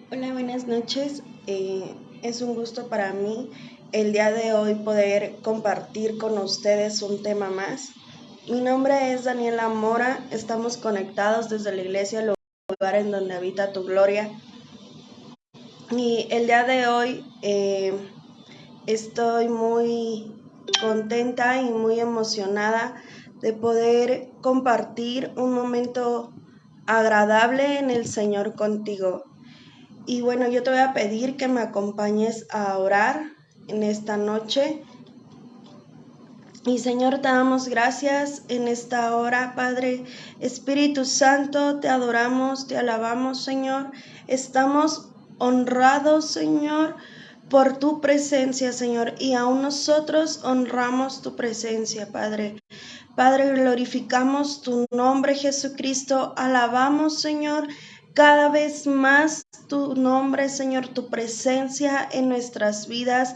Hola, buenas noches. Es un gusto para mí el día de hoy poder compartir con ustedes un tema más. Mi nombre es Daniela Mora. Estamos conectados desde la iglesia, el lugar en donde habita tu gloria. Y el día de hoy estoy muy contenta y muy emocionada de poder compartir un momento agradable en el Señor contigo. Y bueno, yo te voy a pedir que me acompañes a orar en esta noche. Y Señor, te damos gracias en esta hora, Padre. Espíritu Santo, te adoramos, te alabamos, Señor. Estamos honrados, Señor, por tu presencia, Señor. Y aún nosotros honramos tu presencia, Padre. Padre, glorificamos tu nombre, Jesucristo. Alabamos, Señor, cada vez más tu nombre, Señor, tu presencia en nuestras vidas,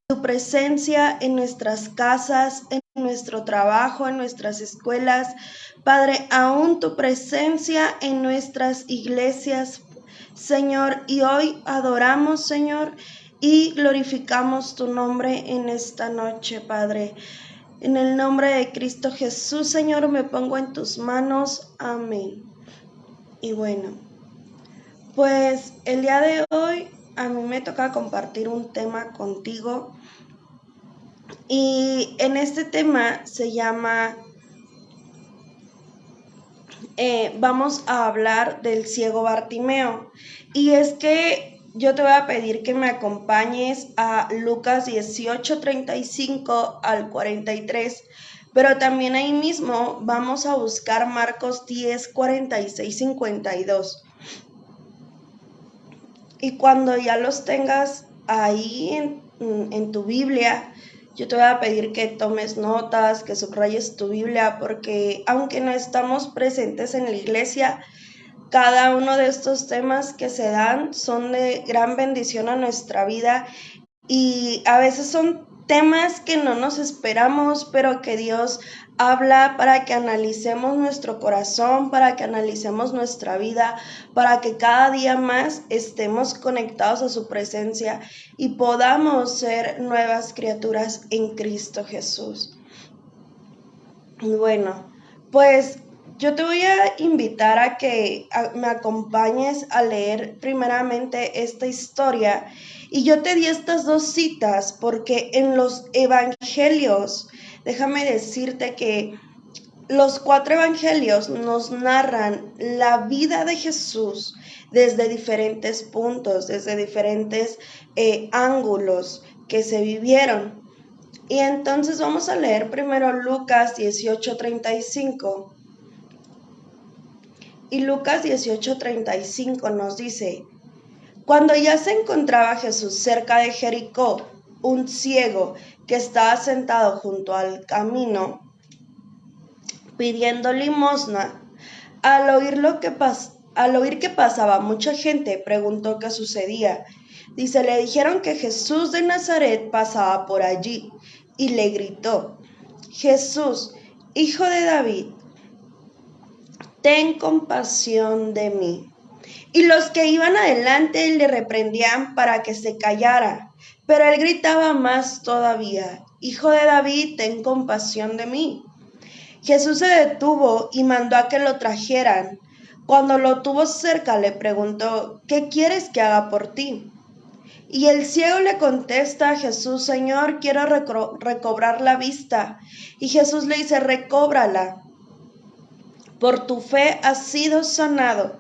tu presencia en nuestras casas, en nuestro trabajo, en nuestras escuelas. Padre, aún tu presencia en nuestras iglesias, Señor. Y hoy adoramos, Señor, y glorificamos tu nombre en esta noche, Padre. En el nombre de Cristo Jesús, Señor, me pongo en tus manos. Amén. Y bueno, pues el día de hoy a mí me toca compartir un tema contigo. Y en este tema se llama, vamos a hablar del ciego Bartimeo. Y es que yo te voy a pedir que me acompañes a Lucas 18:35 al 43. Pero también ahí mismo vamos a buscar Marcos 10:46, 52. Y cuando ya los tengas ahí en tu Biblia, yo te voy a pedir que tomes notas, que subrayes tu Biblia, porque aunque no estamos presentes en la iglesia, cada uno de estos temas que se dan son de gran bendición a nuestra vida y a veces son temas que no nos esperamos, pero que Dios habla para que analicemos nuestro corazón, para que analicemos nuestra vida, para que cada día más estemos conectados a su presencia y podamos ser nuevas criaturas en Cristo Jesús. Bueno, pues yo te voy a invitar a que me acompañes a leer primeramente esta historia. Y yo te di estas dos citas porque en los evangelios, déjame decirte que los 4 evangelios nos narran la vida de Jesús desde diferentes puntos, desde diferentes ángulos que se vivieron. Y entonces vamos a leer primero Lucas 18:35. Y Lucas 18:35 nos dice: cuando ya se encontraba Jesús cerca de Jericó, un ciego que estaba sentado junto al camino pidiendo limosna, al oír que pasaba mucha gente, preguntó qué sucedía. Dice, le dijeron que Jesús de Nazaret pasaba por allí y le gritó: Jesús, hijo de David, ten compasión de mí. Y los que iban adelante le reprendían para que se callara, pero él gritaba más todavía: Hijo de David, ten compasión de mí. Jesús se detuvo y mandó a que lo trajeran. Cuando lo tuvo cerca le preguntó: ¿qué quieres que haga por ti? Y el ciego le contesta a Jesús: Señor, quiero recobrar la vista. Y Jesús le dice: recóbrala, por tu fe has sido sanado.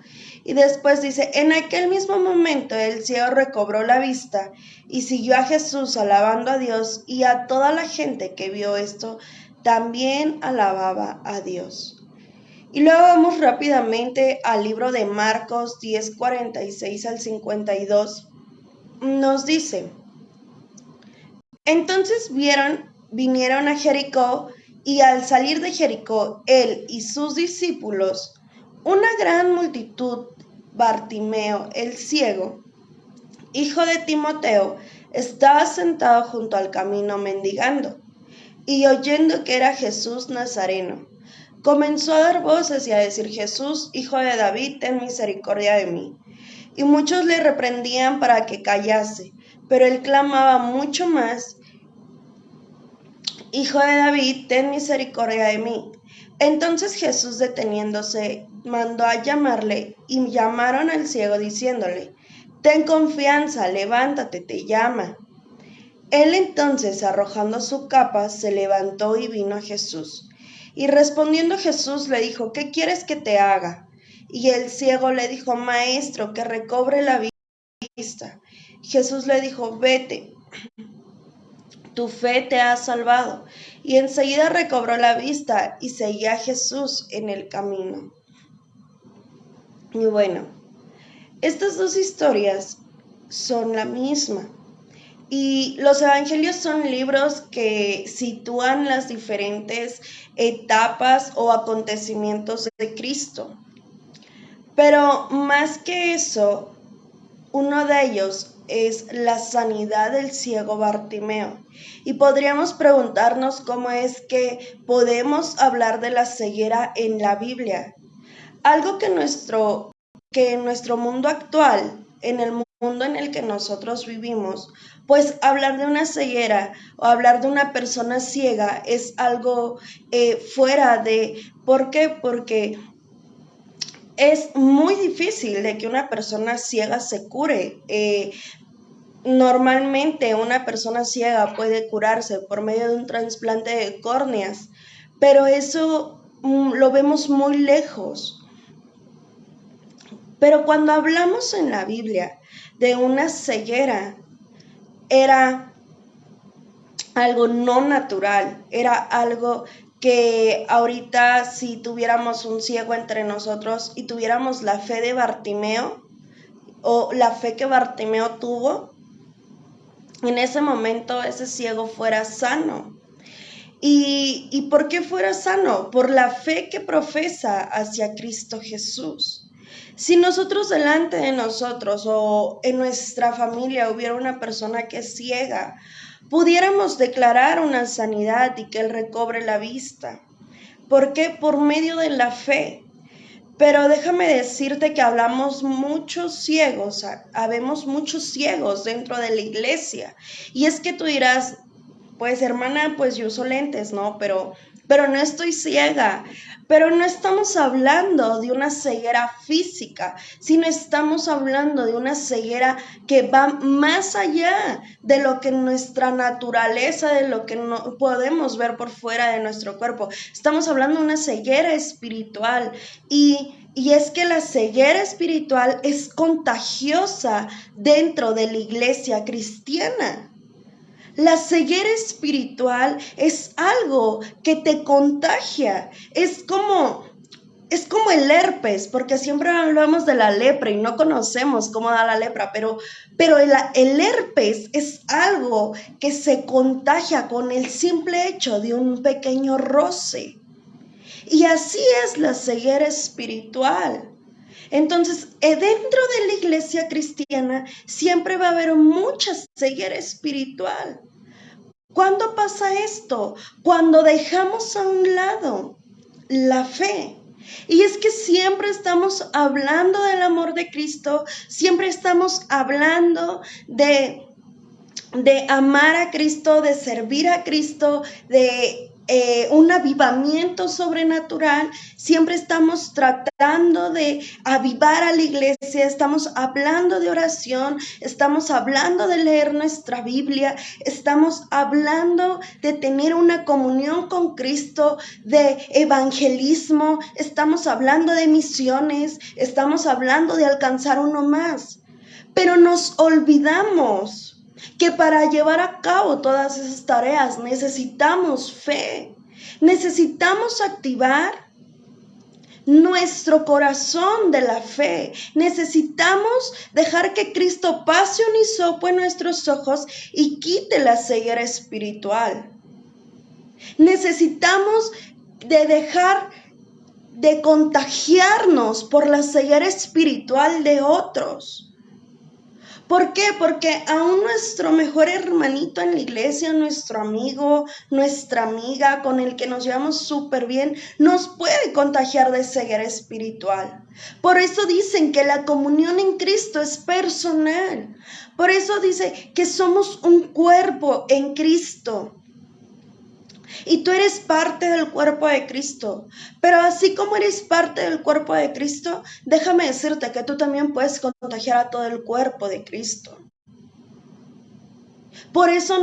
Y después dice, en aquel mismo momento el ciego recobró la vista y siguió a Jesús alabando a Dios, y a toda la gente que vio esto también alababa a Dios. Y luego vamos rápidamente al libro de Marcos 10:46 al 52. Nos dice, entonces vinieron a Jericó, y al salir de Jericó, él y sus discípulos, una gran multitud, Bartimeo, el ciego, hijo de Timoteo, estaba sentado junto al camino mendigando. Y oyendo que era Jesús Nazareno, comenzó a dar voces y a decir: Jesús, hijo de David, ten misericordia de mí. Y muchos le reprendían para que callase, pero él clamaba mucho más: Hijo de David, ten misericordia de mí. Entonces Jesús, deteniéndose, mandó a llamarle, y llamaron al ciego diciéndole: Ten confianza, levántate, te llama. Él entonces, arrojando su capa, se levantó y vino a Jesús. Y respondiendo Jesús le dijo: ¿Qué quieres que te haga? Y el ciego le dijo: Maestro, que recobre la vista. Jesús le dijo: Vete, tu fe te ha salvado. Y enseguida recobró la vista y seguía a Jesús en el camino. Y bueno, estas dos historias son la misma. Y los evangelios son libros que sitúan las diferentes etapas o acontecimientos de Cristo. Pero más que eso, uno de ellos es la sanidad del ciego Bartimeo. Y podríamos preguntarnos cómo es que podemos hablar de la ceguera en la Biblia. Algo que en nuestro mundo actual, en el mundo en el que nosotros vivimos, pues hablar de una ceguera o hablar de una persona ciega es algo fuera de... ¿Por qué? Porque es muy difícil de que una persona ciega se cure. Normalmente una persona ciega puede curarse por medio de un trasplante de córneas, pero eso lo vemos muy lejos. Pero cuando hablamos en la Biblia de una ceguera, era algo no natural, era algo que ahorita si tuviéramos un ciego entre nosotros y tuviéramos la fe de Bartimeo o la fe que Bartimeo tuvo, en ese momento ese ciego fuera sano. ¿Y por qué fuera sano? Por la fe que profesa hacia Cristo Jesús. Si nosotros delante de nosotros o en nuestra familia hubiera una persona que es ciega, pudiéramos declarar una sanidad y que él recobre la vista. ¿Por qué? Por medio de la fe. Pero déjame decirte que habemos muchos ciegos dentro de la iglesia. Y es que tú dirás: pues hermana, pues yo uso lentes, ¿no? Pero no estoy ciega. Pero no estamos hablando de una ceguera física, sino estamos hablando de una ceguera que va más allá de lo que nuestra naturaleza, de lo que no podemos ver por fuera de nuestro cuerpo. Estamos hablando de una ceguera espiritual y es que la ceguera espiritual es contagiosa dentro de la iglesia cristiana. La ceguera espiritual es algo que te contagia. Es como el herpes, porque siempre hablamos de la lepra y no conocemos cómo da la lepra, pero el herpes es algo que se contagia con el simple hecho de un pequeño roce. Y así es la ceguera espiritual. Entonces, dentro de la iglesia cristiana siempre va a haber mucha ceguera espiritual. ¿Cuándo pasa esto? Cuando dejamos a un lado la fe. Y es que siempre estamos hablando del amor de Cristo, siempre estamos hablando de amar a Cristo, de servir a Cristo, de un avivamiento sobrenatural. Siempre estamos tratando de avivar a la iglesia, estamos hablando de oración, estamos hablando de leer nuestra Biblia, estamos hablando de tener una comunión con Cristo, de evangelismo, estamos hablando de misiones, estamos hablando de alcanzar uno más. Pero nos olvidamos que para llevar a cabo todas esas tareas necesitamos fe, necesitamos activar nuestro corazón de la fe, necesitamos dejar que Cristo pase un hisopo en nuestros ojos y quite la ceguera espiritual. Necesitamos de dejar de contagiarnos por la ceguera espiritual de otros. ¿Por qué? Porque aún nuestro mejor hermanito en la iglesia, nuestro amigo, nuestra amiga con el que nos llevamos súper bien, nos puede contagiar de ceguera espiritual. Por eso dicen que la comunión en Cristo es personal. Por eso dice que somos un cuerpo en Cristo. Y tú eres parte del cuerpo de Cristo. Pero así como eres parte del cuerpo de Cristo, déjame decirte que tú también puedes contagiar a todo el cuerpo de Cristo. Por eso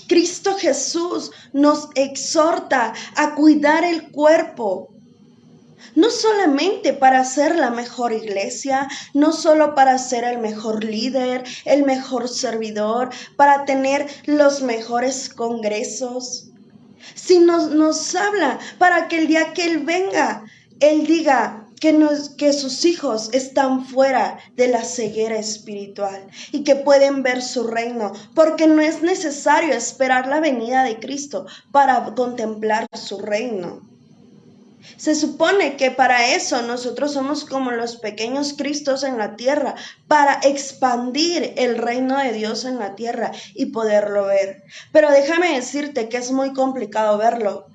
Cristo Jesús nos exhorta a cuidar el cuerpo. No solamente para ser la mejor iglesia, no solo para ser el mejor líder, el mejor servidor, para tener los mejores congresos, sino nos habla para que el día que Él venga, Él diga que sus hijos están fuera de la ceguera espiritual y que pueden ver su reino, porque no es necesario esperar la venida de Cristo para contemplar su reino. Se supone que para eso nosotros somos como los pequeños Cristos en la tierra, para expandir el reino de Dios en la tierra y poderlo ver. Pero déjame decirte que es muy complicado verlo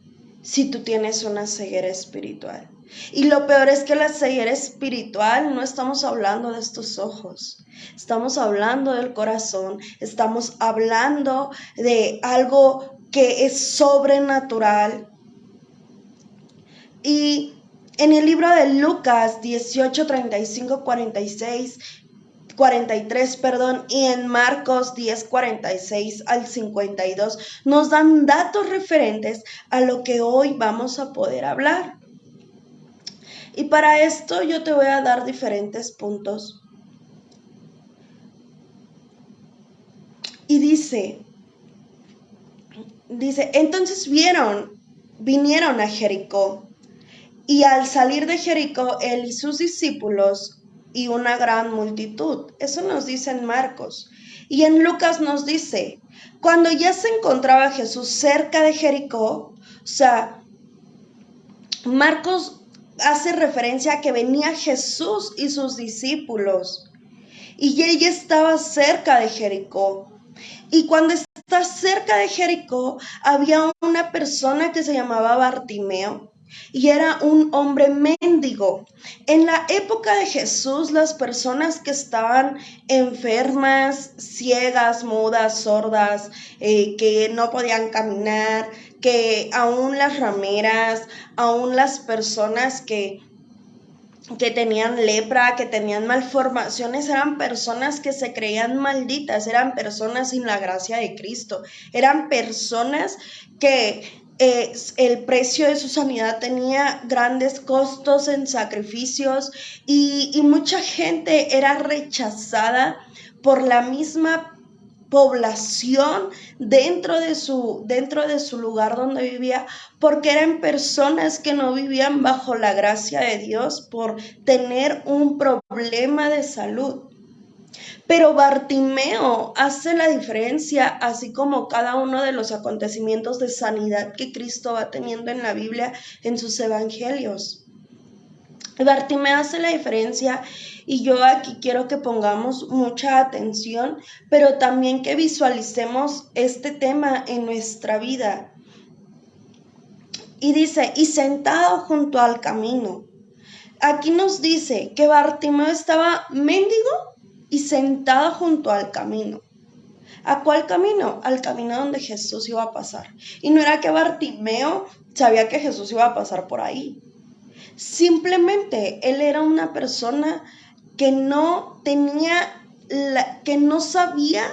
si tú tienes una ceguera espiritual. Y lo peor es que la ceguera espiritual no estamos hablando de estos ojos, estamos hablando del corazón, estamos hablando de algo que es sobrenatural. Y en el libro de Lucas 18, 35, 43, y en Marcos 10, 46 al 52 nos dan datos referentes a lo que hoy vamos a poder hablar. Y para esto yo te voy a dar diferentes puntos. Y dice, entonces vinieron a Jericó. Y al salir de Jericó, él y sus discípulos y una gran multitud. Eso nos dice en Marcos. Y en Lucas nos dice, cuando ya se encontraba Jesús cerca de Jericó, o sea, Marcos hace referencia a que venía Jesús y sus discípulos. Y él ya estaba cerca de Jericó. Y cuando está cerca de Jericó, había una persona que se llamaba Bartimeo. Y era un hombre mendigo. En la época de Jesús, las personas que estaban enfermas, ciegas, mudas, sordas, que no podían caminar, que aún las rameras, aún las personas que tenían lepra, que tenían malformaciones, eran personas que se creían malditas, eran personas sin la gracia de Cristo, eran personas que el precio de su sanidad tenía grandes costos en sacrificios y mucha gente era rechazada por la misma población dentro de su lugar donde vivía, porque eran personas que no vivían bajo la gracia de Dios por tener un problema de salud. Pero Bartimeo hace la diferencia, así como cada uno de los acontecimientos de sanidad que Cristo va teniendo en la Biblia, en sus evangelios. Bartimeo hace la diferencia y yo aquí quiero que pongamos mucha atención, pero también que visualicemos este tema en nuestra vida. Y dice, y sentado junto al camino. Aquí nos dice que Bartimeo estaba mendigo y sentado junto al camino. ¿A cuál camino? Al camino donde Jesús iba a pasar. Y no era que Bartimeo sabía que Jesús iba a pasar por ahí. Simplemente él era una persona que no sabía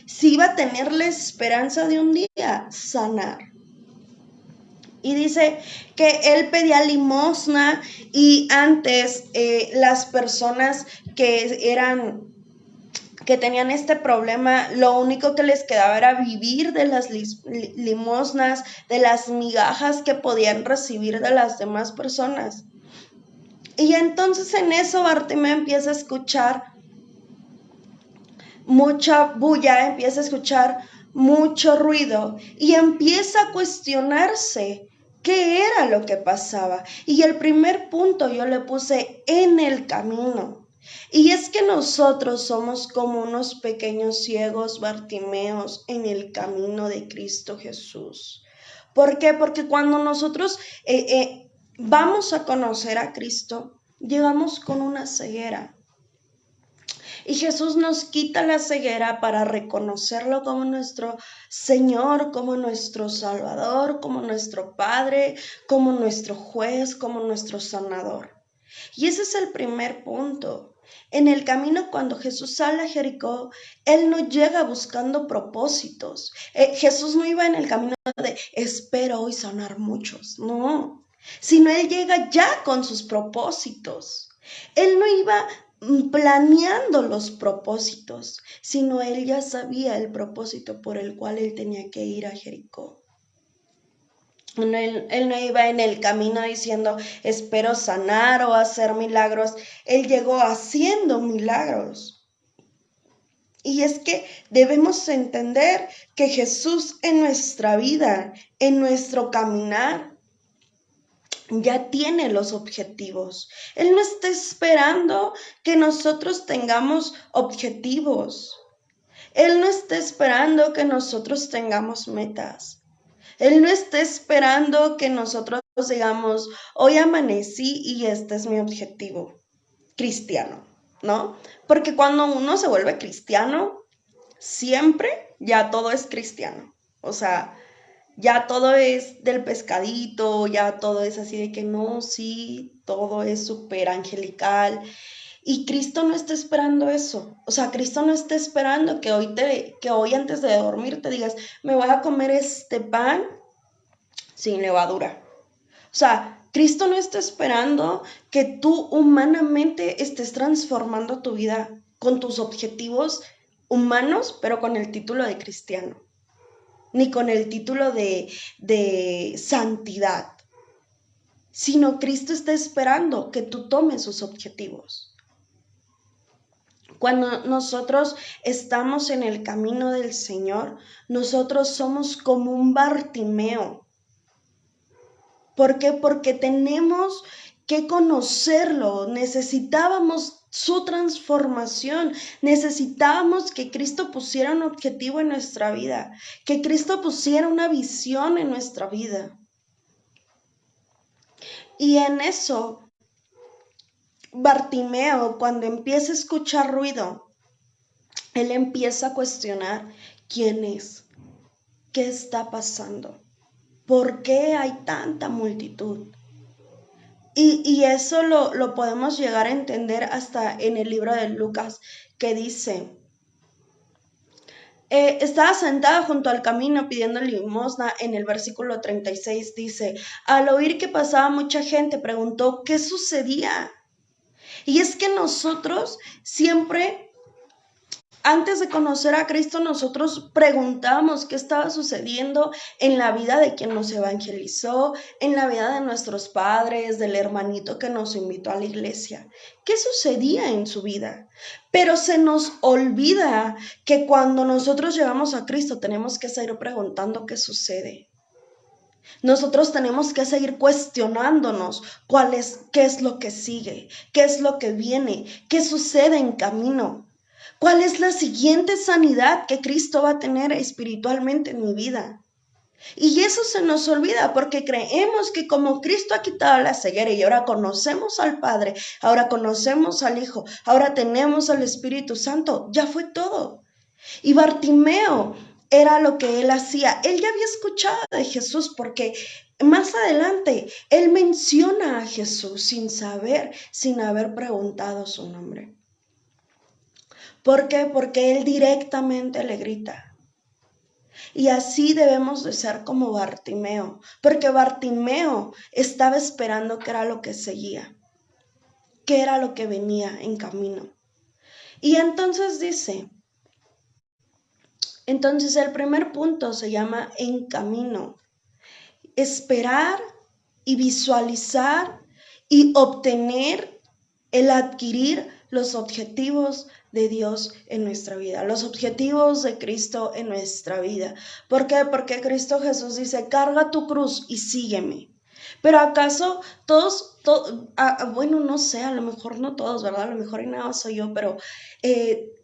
si iba a tener la esperanza de un día sanar. Y dice que él pedía limosna y antes las personas que tenían este problema, lo único que les quedaba era vivir de las limosnas, de las migajas que podían recibir de las demás personas. Y entonces en eso Bartimeo empieza a escuchar mucha bulla, empieza a escuchar mucho ruido y empieza a cuestionarse qué era lo que pasaba. Y el primer punto yo le puse en el camino. Y es que nosotros somos como unos pequeños ciegos Bartimeos en el camino de Cristo Jesús. ¿Por qué? Porque cuando nosotros vamos a conocer a Cristo, llegamos con una ceguera. Y Jesús nos quita la ceguera para reconocerlo como nuestro Señor, como nuestro Salvador, como nuestro Padre, como nuestro juez, como nuestro sanador. Y ese es el primer punto. En el camino, cuando Jesús sale a Jericó, Él no llega buscando propósitos. Jesús no iba en el camino de espero hoy sanar muchos, no, sino Él llega ya con sus propósitos. Él no iba planeando los propósitos, sino Él ya sabía el propósito por el cual Él tenía que ir a Jericó. Él no iba en el camino diciendo, espero sanar o hacer milagros. Él llegó haciendo milagros. Y es que debemos entender que Jesús en nuestra vida, en nuestro caminar, ya tiene los objetivos. Él no está esperando que nosotros tengamos objetivos. Él no está esperando que nosotros tengamos metas. Él no está esperando que nosotros digamos, hoy amanecí y este es mi objetivo cristiano, ¿no? Porque cuando uno se vuelve cristiano, siempre ya todo es cristiano. O sea, ya todo es del pescadito, ya todo es así de que no, sí, todo es súper angelical. Y Cristo no está esperando eso. O sea, Cristo no está esperando que hoy antes de dormir te digas, me voy a comer este pan sin levadura. O sea, Cristo no está esperando que tú humanamente estés transformando tu vida con tus objetivos humanos, pero con el título de cristiano, ni con el título de santidad, sino Cristo está esperando que tú tomes sus objetivos. Cuando nosotros estamos en el camino del Señor, nosotros somos como un Bartimeo. ¿Por qué? Porque tenemos que conocerlo, necesitábamos su transformación, necesitábamos que Cristo pusiera un objetivo en nuestra vida, que Cristo pusiera una visión en nuestra vida. Y en eso, Bartimeo, cuando empieza a escuchar ruido, él empieza a cuestionar quién es, qué está pasando, por qué hay tanta multitud. Y eso lo podemos llegar a entender hasta en el libro de Lucas, que dice, estaba sentada junto al camino pidiendo limosna. En el versículo 36 dice, al oír que pasaba mucha gente, preguntó qué sucedía. Y es que nosotros siempre, antes de conocer a Cristo, nosotros preguntamos qué estaba sucediendo en la vida de quien nos evangelizó, en la vida de nuestros padres, del hermanito que nos invitó a la iglesia. ¿Qué sucedía en su vida? Pero se nos olvida que cuando nosotros llegamos a Cristo tenemos que seguir preguntando qué sucede. Nosotros tenemos que seguir cuestionándonos qué es lo que sigue, qué es lo que viene, qué sucede en camino. ¿Cuál es la siguiente sanidad que Cristo va a tener espiritualmente en mi vida? Y eso se nos olvida porque creemos que como Cristo ha quitado la ceguera y ahora conocemos al Padre, ahora conocemos al Hijo, ahora tenemos al Espíritu Santo, ya fue todo. Y Bartimeo era lo que él hacía. Él ya había escuchado de Jesús porque más adelante él menciona a Jesús sin haber preguntado su nombre. ¿Por qué? Porque él directamente le grita. Y así debemos de ser como Bartimeo, porque Bartimeo estaba esperando qué era lo que seguía, qué era lo que venía en camino. Y entonces dice, entonces el primer punto se llama en camino. Esperar y visualizar y obtener el adquirir los objetivos de Dios en nuestra vida, los objetivos de Cristo en nuestra vida. ¿Por qué? Porque Cristo Jesús dice, carga tu cruz y sígueme. Pero ¿acaso todos bueno, no sé, a lo mejor no todos, ¿verdad? A lo mejor y nada más soy yo, pero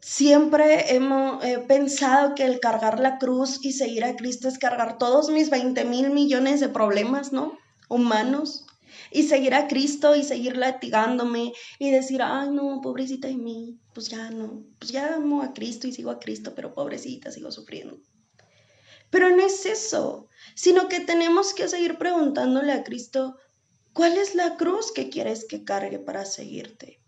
siempre hemos pensado que el cargar la cruz y seguir a Cristo es cargar todos mis 20,000 millones de problemas, ¿no? Humanos. Y seguir a Cristo y seguir latigándome y decir, ay, no, pobrecita de mí, pues ya no, pues ya amo a Cristo y sigo a Cristo, pero pobrecita, sigo sufriendo. Pero no es eso, sino que tenemos que seguir preguntándole a Cristo, ¿cuál es la cruz que quieres que cargue para seguirte?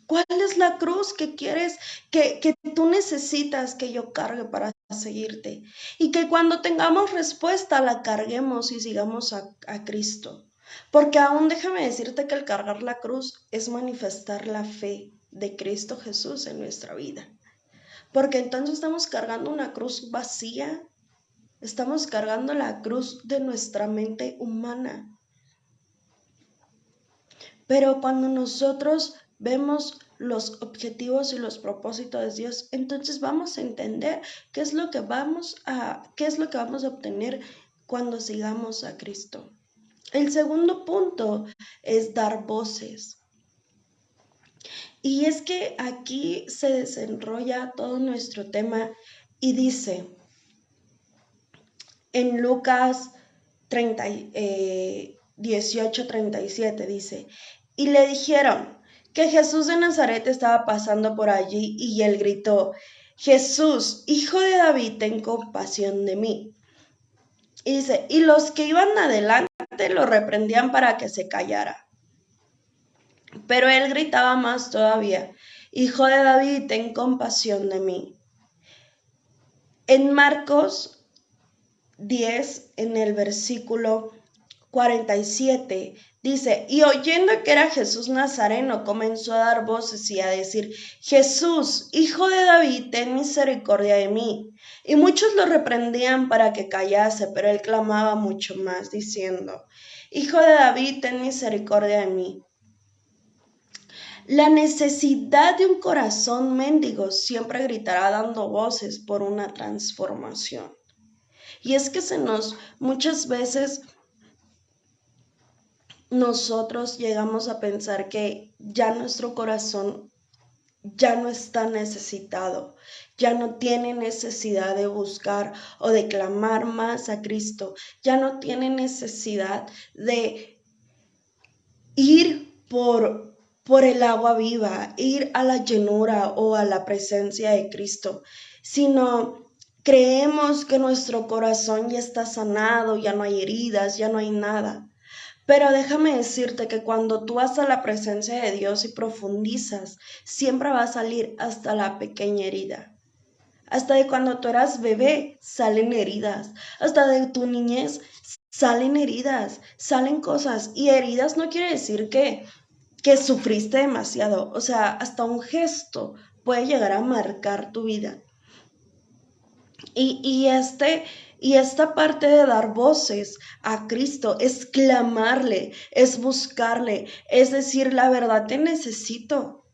¿Cuál es la cruz que quieres, que tú necesitas que yo cargue para seguirte? Y que cuando tengamos respuesta la carguemos y sigamos a Cristo. Porque aún déjame decirte que el cargar la cruz es manifestar la fe de Cristo Jesús en nuestra vida. Porque entonces estamos cargando una cruz vacía, estamos cargando la cruz de nuestra mente humana. Pero cuando nosotros vemos los objetivos y los propósitos de Dios, entonces vamos a entender qué es lo que vamos a obtener cuando sigamos a Cristo. El segundo punto es dar voces. Y es que aquí se desenrolla todo nuestro tema y dice en Lucas 18:37 dice, y le dijeron que Jesús de Nazaret estaba pasando por allí y él gritó, Jesús, hijo de David, ten compasión de mí. Y dice, y los que iban adelante lo reprendían para que se callara. Pero él gritaba más todavía, Hijo de David, ten compasión de mí. En Marcos 10, en el versículo 47, dice, y oyendo que era Jesús Nazareno, comenzó a dar voces y a decir, Jesús, hijo de David, ten misericordia de mí. Y muchos lo reprendían para que callase, pero él clamaba mucho más, diciendo, Hijo de David, ten misericordia de mí. La necesidad de un corazón mendigo siempre gritará dando voces por una transformación. Y es que muchas veces nosotros llegamos a pensar que ya nuestro corazón ya no está necesitado, ya no tiene necesidad de buscar o de clamar más a Cristo, ya no tiene necesidad de ir por el agua viva, ir a la llenura o a la presencia de Cristo, sino creemos que nuestro corazón ya está sanado, ya no hay heridas, ya no hay nada. Pero déjame decirte que cuando tú vas a la presencia de Dios y profundizas, siempre va a salir hasta la pequeña herida. Hasta de cuando tú eras bebé salen heridas, hasta de tu niñez salen heridas, salen cosas. Y heridas no quiere decir que sufriste demasiado, o sea, hasta un gesto puede llegar a marcar tu vida. Y esta parte de dar voces a Cristo es clamarle, es buscarle, es decir, la verdad te necesito.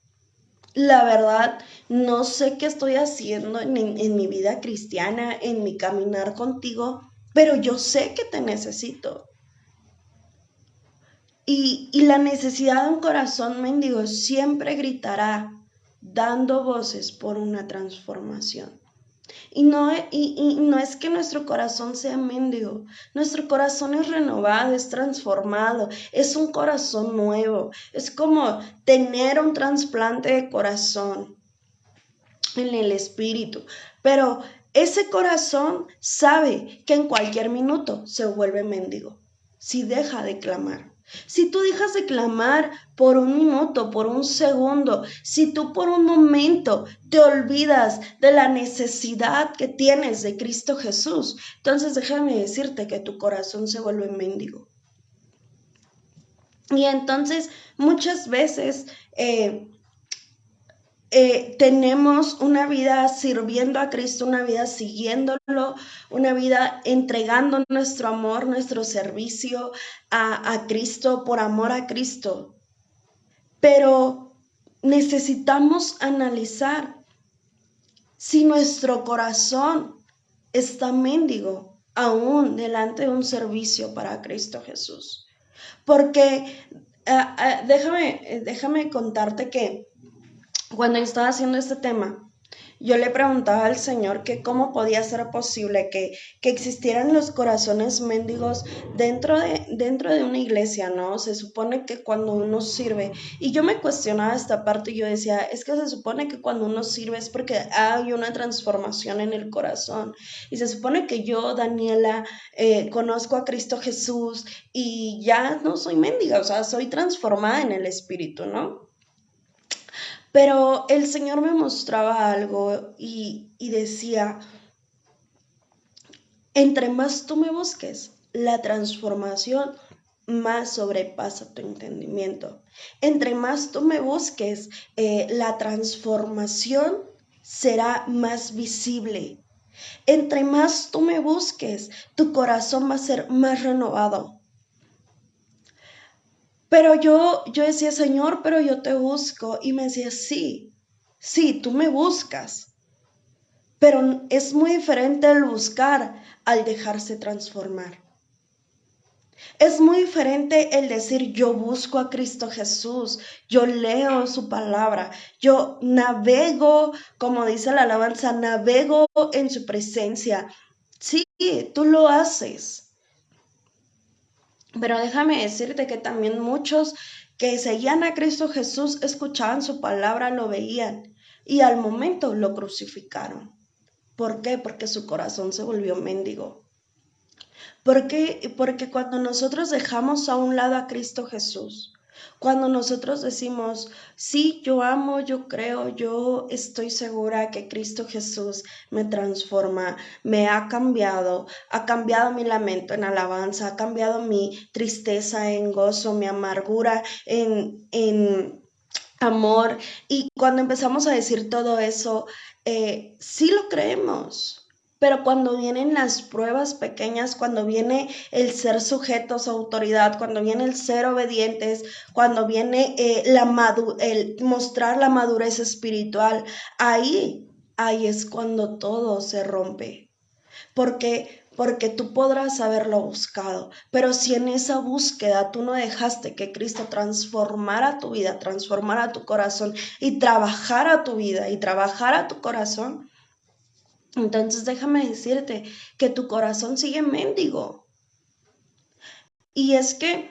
La verdad, no sé qué estoy haciendo en mi vida cristiana, en mi caminar contigo, pero yo sé que te necesito. Y la necesidad de un corazón mendigo siempre gritará, dando voces por una transformación. Y no es que nuestro corazón sea mendigo, nuestro corazón es renovado, es transformado, es un corazón nuevo, es como tener un trasplante de corazón en el espíritu, pero ese corazón sabe que en cualquier minuto se vuelve mendigo, si deja de clamar. Si tú dejas de clamar por un minuto, por un segundo, si tú por un momento te olvidas de la necesidad que tienes de Cristo Jesús, entonces déjame decirte que tu corazón se vuelve mendigo. Y entonces muchas veces tenemos una vida sirviendo a Cristo, una vida siguiéndolo, una vida entregando nuestro amor, nuestro servicio a Cristo, por amor a Cristo. Pero necesitamos analizar si nuestro corazón está mendigo aún delante de un servicio para Cristo Jesús. Porque Déjame contarte que cuando estaba haciendo este tema, yo le preguntaba al Señor que cómo podía ser posible que existieran los corazones mendigos dentro de una iglesia, ¿no? Se supone que cuando uno sirve, y yo me cuestionaba esta parte y yo decía, es que se supone que cuando uno sirve es porque hay una transformación en el corazón. Y se supone que yo, Daniela, conozco a Cristo Jesús y ya no soy mendiga, o sea, soy transformada en el Espíritu, ¿no? Pero el Señor me mostraba algo y decía, entre más tú me busques, la transformación más sobrepasa tu entendimiento. Entre más tú me busques, la transformación será más visible. Entre más tú me busques, tu corazón va a ser más renovado. Pero yo decía, Señor, pero yo te busco. Y me decía, sí, tú me buscas. Pero es muy diferente el buscar al dejarse transformar. Es muy diferente el decir yo busco a Cristo Jesús, yo leo su palabra, yo navego, como dice la alabanza, navego en su presencia. Sí, tú lo haces. Pero déjame decirte que también muchos que seguían a Cristo Jesús escuchaban su palabra, lo veían y al momento lo crucificaron. ¿Por qué? Porque su corazón se volvió mendigo. ¿Por qué? Porque cuando nosotros dejamos a un lado a Cristo Jesús, cuando nosotros decimos, sí, yo amo, yo creo, yo estoy segura que Cristo Jesús me transforma, me ha cambiado mi lamento en alabanza, ha cambiado mi tristeza en gozo, mi amargura en amor. Y cuando empezamos a decir todo eso, sí lo creemos. Pero cuando vienen las pruebas pequeñas, cuando viene el ser sujetos a autoridad, cuando viene el ser obedientes, cuando viene el mostrar la madurez espiritual, ahí es cuando todo se rompe. Porque tú podrás haberlo buscado, pero si en esa búsqueda tú no dejaste que Cristo transformara tu vida, transformara tu corazón y trabajara tu vida y trabajara tu corazón, entonces déjame decirte que tu corazón sigue mendigo. Y es que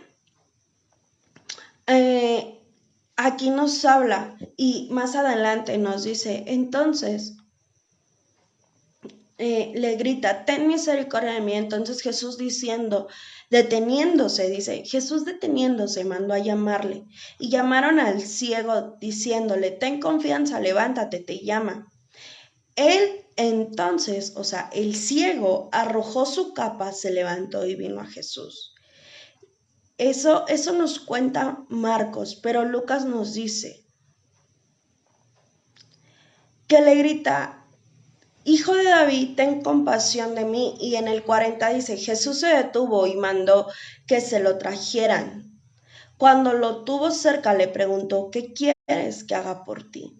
aquí nos habla y más adelante nos dice, entonces le grita, ten misericordia de mí. Entonces Jesús Jesús deteniéndose mandó a llamarle. Y llamaron al ciego diciéndole, ten confianza, levántate, te llama. Él entonces, o sea, el ciego arrojó su capa, se levantó y vino a Jesús. Eso nos cuenta Marcos, pero Lucas nos dice que le grita, Hijo de David, ten compasión de mí. Y en el 40 dice, Jesús se detuvo y mandó que se lo trajeran. Cuando lo tuvo cerca le preguntó, ¿qué quieres que haga por ti?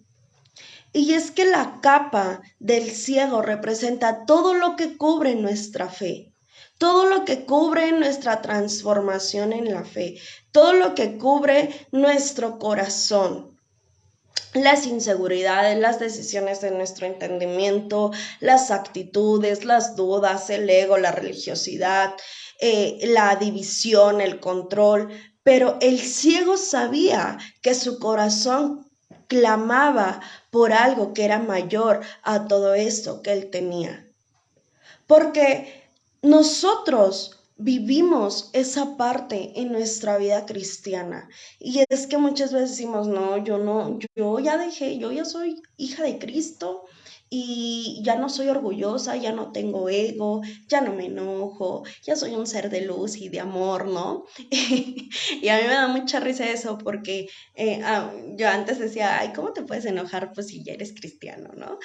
Y es que la capa del ciego representa todo lo que cubre nuestra fe, todo lo que cubre nuestra transformación en la fe, todo lo que cubre nuestro corazón. Las inseguridades, las decisiones de nuestro entendimiento, las actitudes, las dudas, el ego, la religiosidad, la división, el control. Pero el ciego sabía que su corazón clamaba por algo que era mayor a todo esto que él tenía. Porque nosotros vivimos esa parte en nuestra vida cristiana. Y es que muchas veces decimos, no, yo ya dejé, yo ya soy hija de Cristo y ya no soy orgullosa, ya no tengo ego, ya no me enojo, ya soy un ser de luz y de amor, ¿no? Y a mí me da mucha risa eso porque yo antes decía, ay, ¿cómo te puedes enojar pues si ya eres cristiano, ¿no?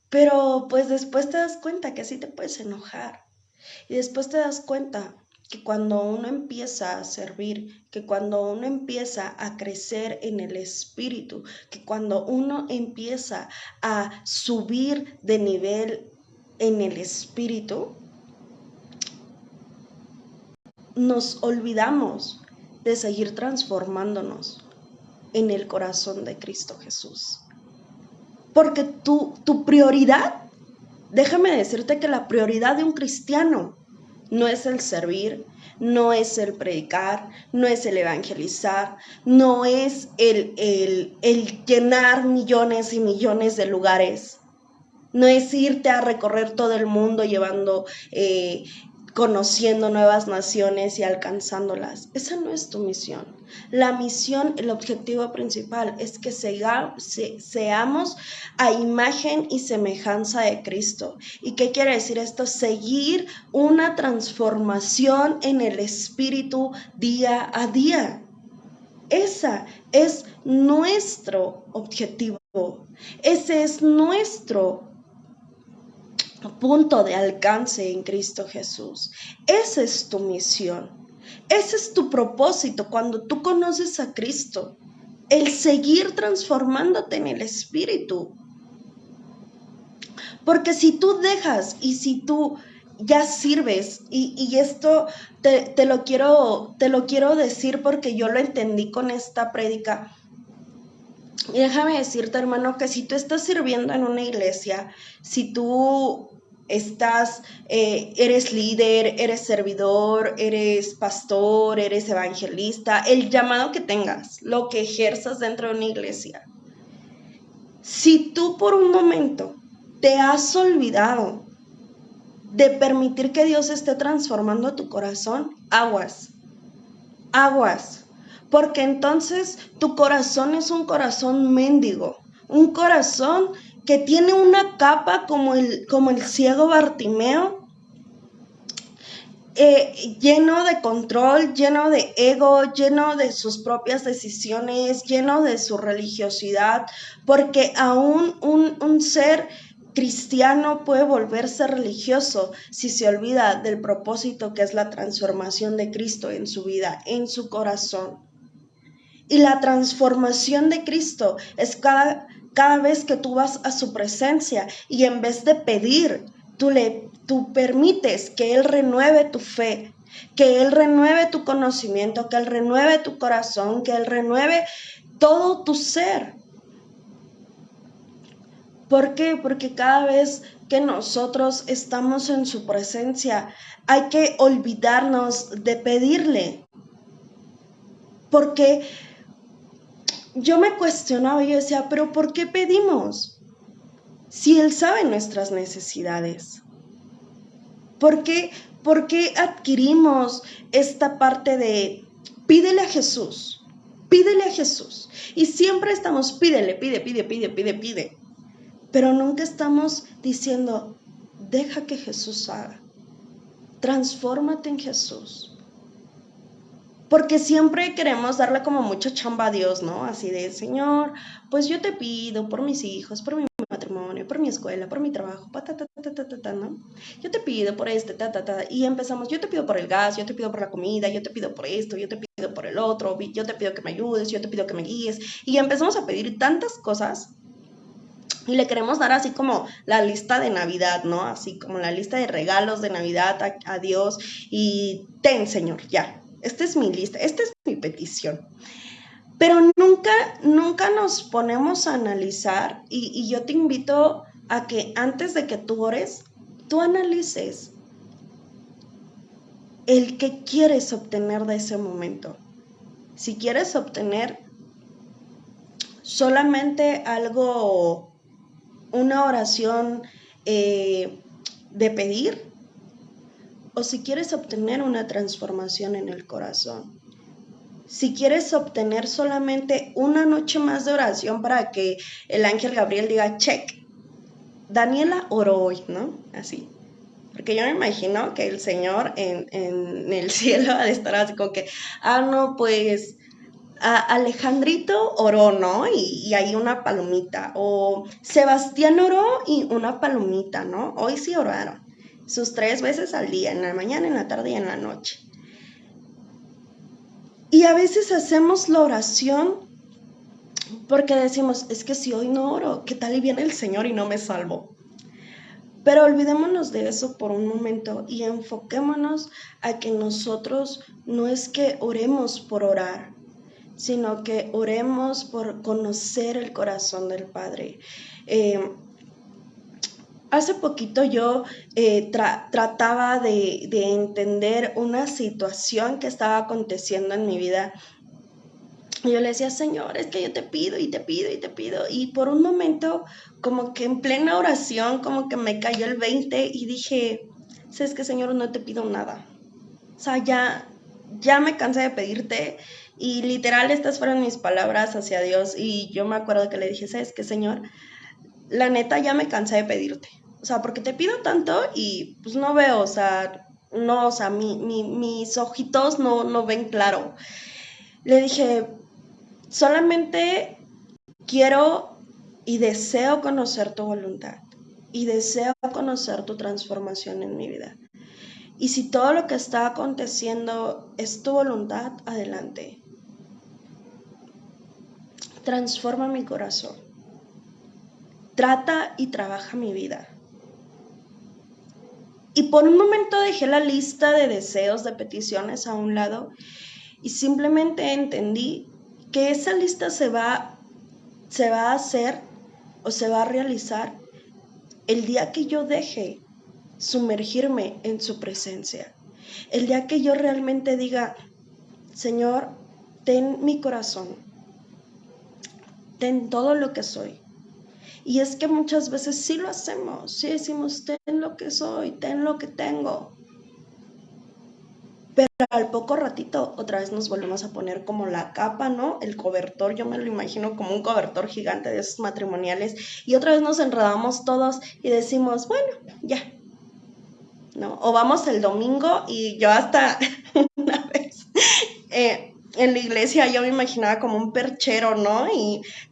Pero pues después te das cuenta que sí te puedes enojar. Y después te das cuenta que cuando uno empieza a servir, que cuando uno empieza a crecer en el espíritu, que cuando uno empieza a subir de nivel en el espíritu, nos olvidamos de seguir transformándonos en el corazón de Cristo Jesús. Porque tu prioridad, déjame decirte que la prioridad de un cristiano no es el servir, no es el predicar, no es el evangelizar, no es el llenar millones y millones de lugares, no es irte a recorrer todo el mundo llevando, conociendo nuevas naciones y alcanzándolas. Esa no es tu misión. La misión, el objetivo principal es que seamos a imagen y semejanza de Cristo. ¿Y qué quiere decir esto? Seguir una transformación en el espíritu día a día. Ese es nuestro objetivo. Ese es nuestro punto de alcance en Cristo Jesús. Esa es tu misión. Ese es tu propósito cuando tú conoces a Cristo. El seguir transformándote en el Espíritu. Porque si tú dejas y si tú ya sirves, y esto te lo quiero decir porque yo lo entendí con esta prédica. Y déjame decirte, hermano, que si tú estás sirviendo en una iglesia, si tú eres líder, eres servidor, eres pastor, eres evangelista, el llamado que tengas, lo que ejerzas dentro de una iglesia, si tú por un momento te has olvidado de permitir que Dios esté transformando tu corazón, aguas. Porque entonces tu corazón es un corazón mendigo, un corazón que tiene una capa como el ciego Bartimeo, lleno de control, lleno de ego, lleno de sus propias decisiones, lleno de su religiosidad, porque aún un ser cristiano puede volverse religioso si se olvida del propósito que es la transformación de Cristo en su vida, en su corazón. Y la transformación de Cristo es cada vez que tú vas a su presencia y en vez de pedir, tú permites que Él renueve tu fe, que Él renueve tu conocimiento, que Él renueve tu corazón, que Él renueve todo tu ser. ¿Por qué? Porque cada vez que nosotros estamos en su presencia, hay que olvidarnos de pedirle. Porque yo me cuestionaba y yo decía, pero ¿por qué pedimos? Si Él sabe nuestras necesidades. ¿Por qué adquirimos esta parte de pídele a Jesús? Pídele a Jesús. Y siempre estamos pide. Pero nunca estamos diciendo, deja que Jesús haga. Transfórmate en Jesús. Porque siempre queremos darle como mucha chamba a Dios, ¿no? Así de, Señor, pues yo te pido por mis hijos, por mi matrimonio, por mi escuela, por mi trabajo, ¿no? Yo te pido por y empezamos, yo te pido por el gas, yo te pido por la comida, yo te pido por esto, yo te pido por el otro, yo te pido que me ayudes, yo te pido que me guíes, y empezamos a pedir tantas cosas, y le queremos dar así como la lista de Navidad, ¿no? Así como la lista de regalos de Navidad a Dios, y ten, Señor, ya. Esta es mi lista, esta es mi petición. Pero nunca nos ponemos a analizar y yo te invito a que antes de que tú ores, tú analices el que quieres obtener de ese momento. Si quieres obtener solamente algo, una oración de pedir, o si quieres obtener una transformación en el corazón. Si quieres obtener solamente una noche más de oración para que el ángel Gabriel diga, check, Daniela oró hoy, ¿no? Así. Porque yo me imagino que el Señor en el cielo ha de estar así como que, no, pues Alejandrito oró, ¿no? Y hay una palomita. O Sebastián oró y una palomita, ¿no? Hoy sí oraron. Sus 3 veces al día, en la mañana, en la tarde y en la noche. Y a veces hacemos la oración porque decimos, es que si hoy no oro, ¿qué tal y viene el Señor y no me salvo? Pero olvidémonos de eso por un momento y enfoquémonos a que nosotros no es que oremos por orar, sino que oremos por conocer el corazón del Padre. Hace poquito yo trataba de entender una situación que estaba aconteciendo en mi vida. Yo le decía, Señor, es que yo te pido y te pido y te pido. Y por un momento, como que en plena oración, como que me cayó el 20 y dije, ¿sabes qué, Señor? No te pido nada. O sea, ya me cansé de pedirte. Y literal, estas fueron mis palabras hacia Dios. Y yo me acuerdo que le dije, ¿sabes qué, Señor? La neta, ya me cansé de pedirte. O sea, porque te pido tanto y pues no veo, o sea, no, o sea, mis ojitos no ven claro. Le dije, solamente quiero y deseo conocer tu voluntad y deseo conocer tu transformación en mi vida. Y si todo lo que está aconteciendo es tu voluntad, adelante. Transforma mi corazón. Trata y trabaja mi vida. Y por un momento dejé la lista de deseos, de peticiones a un lado y simplemente entendí que esa lista se va a hacer o se va a realizar el día que yo deje sumergirme en su presencia. El día que yo realmente diga, Señor, ten mi corazón, ten todo lo que soy. Y es que muchas veces sí lo hacemos, sí decimos, ten lo que soy, ten lo que tengo. Pero al poco ratito otra vez nos volvemos a poner como la capa, ¿no? El cobertor, yo me lo imagino como un cobertor gigante de esos matrimoniales. Y otra vez nos enredamos todos y decimos, bueno, ya, ¿no? O vamos el domingo y yo hasta una vez en la iglesia yo me imaginaba como un perchero, ¿no?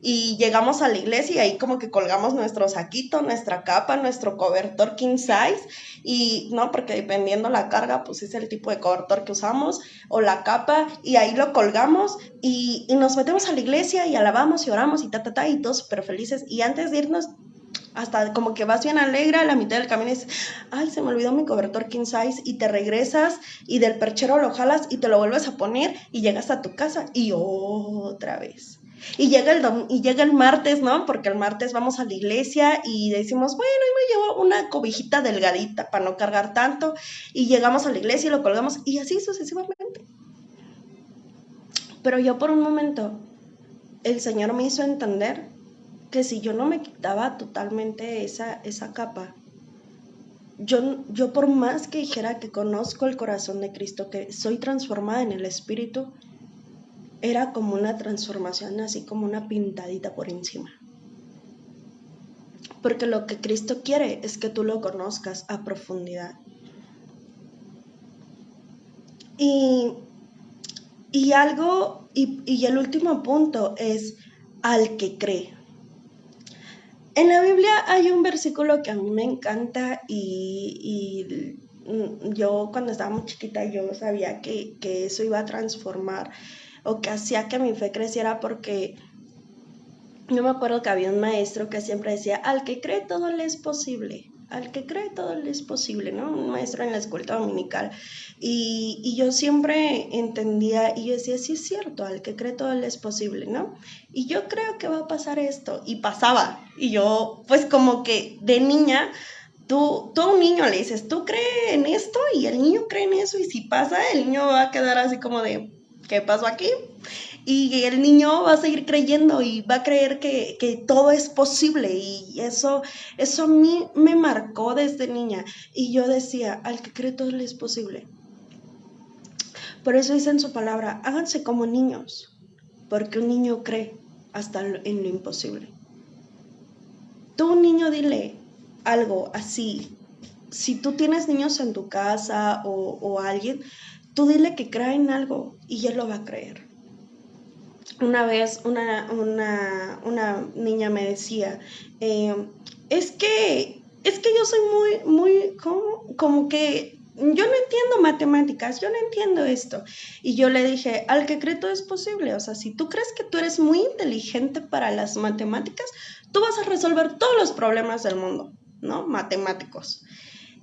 Y llegamos a la iglesia y ahí como que colgamos nuestro saquito, nuestra capa, nuestro cobertor king size y, ¿no? Porque dependiendo la carga, pues es el tipo de cobertor que usamos o la capa y ahí lo colgamos y nos metemos a la iglesia y alabamos y oramos y y todos súper felices y antes de irnos hasta como que vas bien alegre a la mitad del camino y dices, ay, se me olvidó mi cobertor king size y te regresas y del perchero lo jalas y te lo vuelves a poner y llegas a tu casa y otra vez. Y llega el martes, ¿no? Porque el martes vamos a la iglesia y decimos, bueno, hoy me llevo una cobijita delgadita para no cargar tanto y llegamos a la iglesia y lo colgamos y así sucesivamente. Pero yo por un momento, el Señor me hizo entender que si yo no me quitaba totalmente esa capa, yo por más que dijera que conozco el corazón de Cristo, que soy transformada en el Espíritu, era como una transformación, así como una pintadita por encima. Porque lo que Cristo quiere es que tú lo conozcas a profundidad. Y el último punto es al que cree. En la Biblia hay un versículo que a mí me encanta y yo cuando estaba muy chiquita yo sabía que eso iba a transformar o que hacía que mi fe creciera porque yo me acuerdo que había un maestro que siempre decía, al que cree todo le es posible, al que cree todo le es posible, ¿no? Un maestro en la escuela dominical. Y yo siempre entendía y yo decía, sí es cierto, al que cree todo le es posible, ¿no? Y yo creo que va a pasar esto. Y pasaba. Y yo, pues como que de niña, tú a un niño le dices, tú crees en esto y el niño cree en eso y si pasa, el niño va a quedar así como de, ¿qué pasó aquí? Y el niño va a seguir creyendo y va a creer que todo es posible y eso a mí me marcó desde niña y yo decía, al que cree todo le es posible. Por eso dice en su palabra, háganse como niños, porque un niño cree hasta en lo imposible. Tú, un niño, dile algo así. Si tú tienes niños en tu casa o alguien, tú dile que crea en algo y él lo va a creer. Una vez una niña me decía, es que yo soy muy, como que yo no entiendo matemáticas, yo no entiendo esto. Y yo le dije, al que cree todo es posible. O sea, si tú crees que tú eres muy inteligente para las matemáticas, tú vas a resolver todos los problemas del mundo. ¿no? Matemáticos.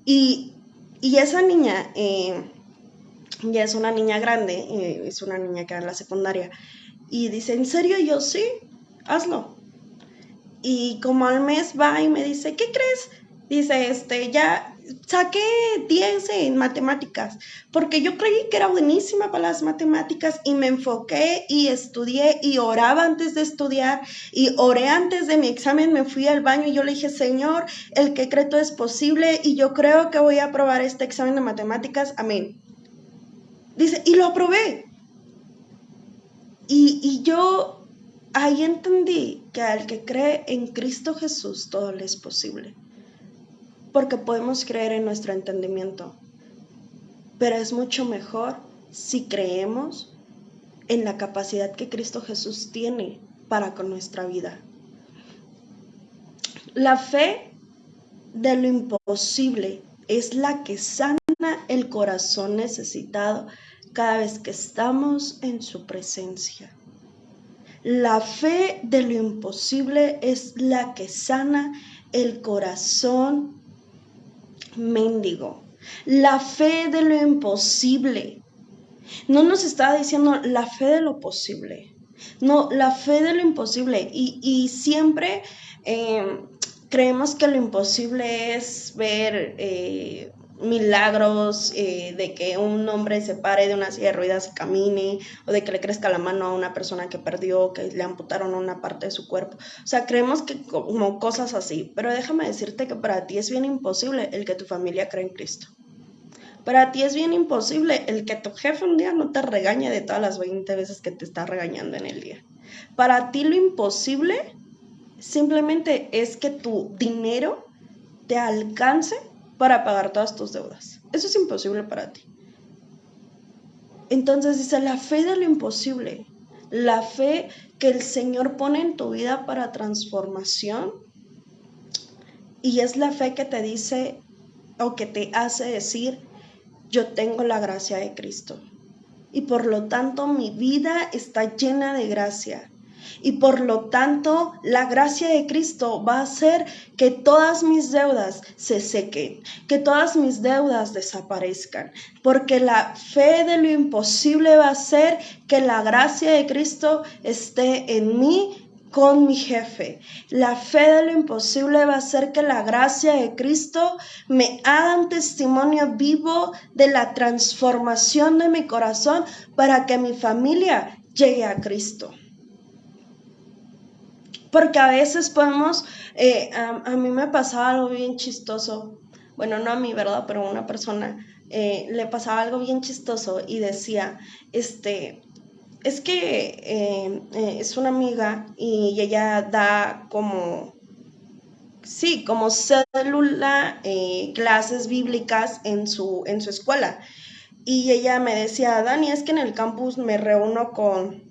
Y esa niña ya es una niña grande, es una niña que va en la secundaria, y dice, ¿en serio? Y yo, sí, hazlo. Y como al mes va y me dice, ¿qué crees? Dice, ya saqué 10 en matemáticas, porque yo creí que era buenísima para las matemáticas y me enfoqué y estudié y oraba antes de estudiar y oré antes de mi examen, me fui al baño y yo le dije, Señor, el que cree todo es posible y yo creo que voy a aprobar este examen de matemáticas, amén. Dice, y lo aprobé. Y yo ahí entendí que al que cree en Cristo Jesús todo le es posible. Porque podemos creer en nuestro entendimiento. Pero es mucho mejor si creemos en la capacidad que Cristo Jesús tiene para con nuestra vida. La fe de lo imposible es la que sana el corazón necesitado cada vez que estamos en su presencia. La fe de lo imposible es la que sana el corazón mendigo. La fe de lo imposible. No nos está diciendo la fe de lo posible. No, la fe de lo imposible. Y siempre creemos que lo imposible es ver milagros, de que un hombre se pare de una silla de ruedas y camine, o de que le crezca la mano a una persona que perdió, que le amputaron una parte de su cuerpo. O sea, creemos que como cosas así, pero déjame decirte que para ti es bien imposible el que tu familia cree en Cristo. Para ti es bien imposible el que tu jefe un día no te regañe de todas las 20 veces que te está regañando en el día. Para ti lo imposible simplemente es que tu dinero te alcance para pagar todas tus deudas. Eso es imposible para ti. Entonces dice, la fe de lo imposible, la fe que el Señor pone en tu vida para transformación, y es la fe que te dice o que te hace decir, yo tengo la gracia de Cristo y por lo tanto mi vida está llena de gracia. Y por lo tanto, la gracia de Cristo va a hacer que todas mis deudas se sequen, que todas mis deudas desaparezcan, porque la fe de lo imposible va a hacer que la gracia de Cristo esté en mí con mi jefe. La fe de lo imposible va a hacer que la gracia de Cristo me haga un testimonio vivo de la transformación de mi corazón para que mi familia llegue a Cristo. Porque a veces podemos, a mí me pasaba algo bien chistoso, bueno, no a mí, ¿verdad? Pero a una persona le pasaba algo bien chistoso y decía, es que es una amiga y ella da como, sí, como célula, clases bíblicas en su escuela. Y ella me decía, Dani, es que en el campus me reúno con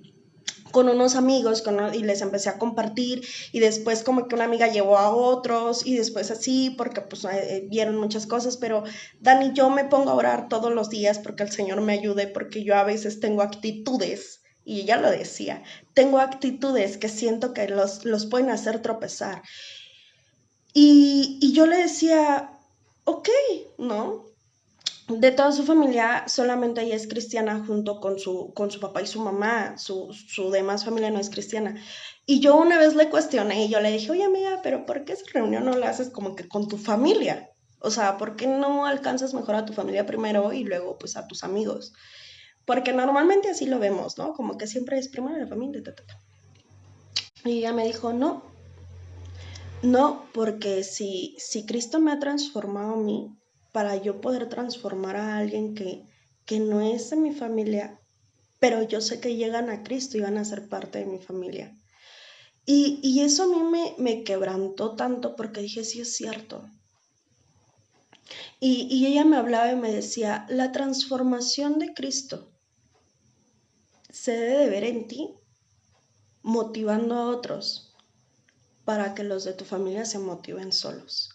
unos amigos y les empecé a compartir y después como que una amiga llevó a otros y después así porque pues vieron muchas cosas, pero Dani, yo me pongo a orar todos los días porque el Señor me ayude, porque yo a veces tengo actitudes, y ella lo decía, tengo actitudes que siento que los pueden hacer tropezar. Y yo le decía, ok, ¿no? De toda su familia, solamente ella es cristiana junto con su papá y su mamá, su demás familia no es cristiana. Y yo una vez le cuestioné y yo le dije, oye amiga, pero ¿por qué esa reunión no la haces como que con tu familia? O sea, ¿por qué no alcanzas mejor a tu familia primero y luego pues a tus amigos? Porque normalmente así lo vemos, ¿no? Como que siempre es primero la familia, Y ella me dijo, no, porque si Cristo me ha transformado a mí, para yo poder transformar a alguien que no es de mi familia, pero yo sé que llegan a Cristo y van a ser parte de mi familia. Y eso a mí me quebrantó tanto porque dije, sí es cierto. Y ella me hablaba y me decía, la transformación de Cristo se debe de ver en ti, motivando a otros para que los de tu familia se motiven solos.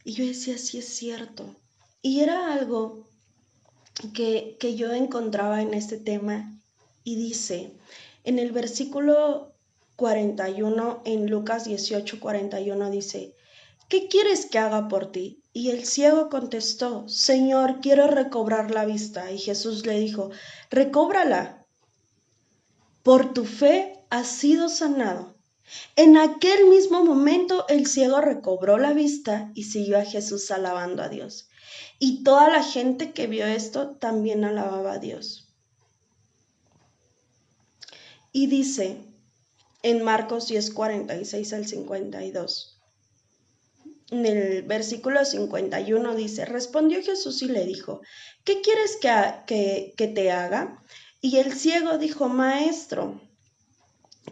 Y yo decía, sí es cierto. Y era algo que yo encontraba en este tema y dice, en el versículo 41, en Lucas 18:41 dice, ¿qué quieres que haga por ti? Y el ciego contestó, Señor, quiero recobrar la vista. Y Jesús le dijo, recóbrala, por tu fe has sido sanado. En aquel mismo momento el ciego recobró la vista y siguió a Jesús alabando a Dios. Y toda la gente que vio esto también alababa a Dios. Y dice en Marcos 10, 46 al 52. En el versículo 51 dice, respondió Jesús y le dijo, ¿qué quieres que te haga? Y el ciego dijo, Maestro,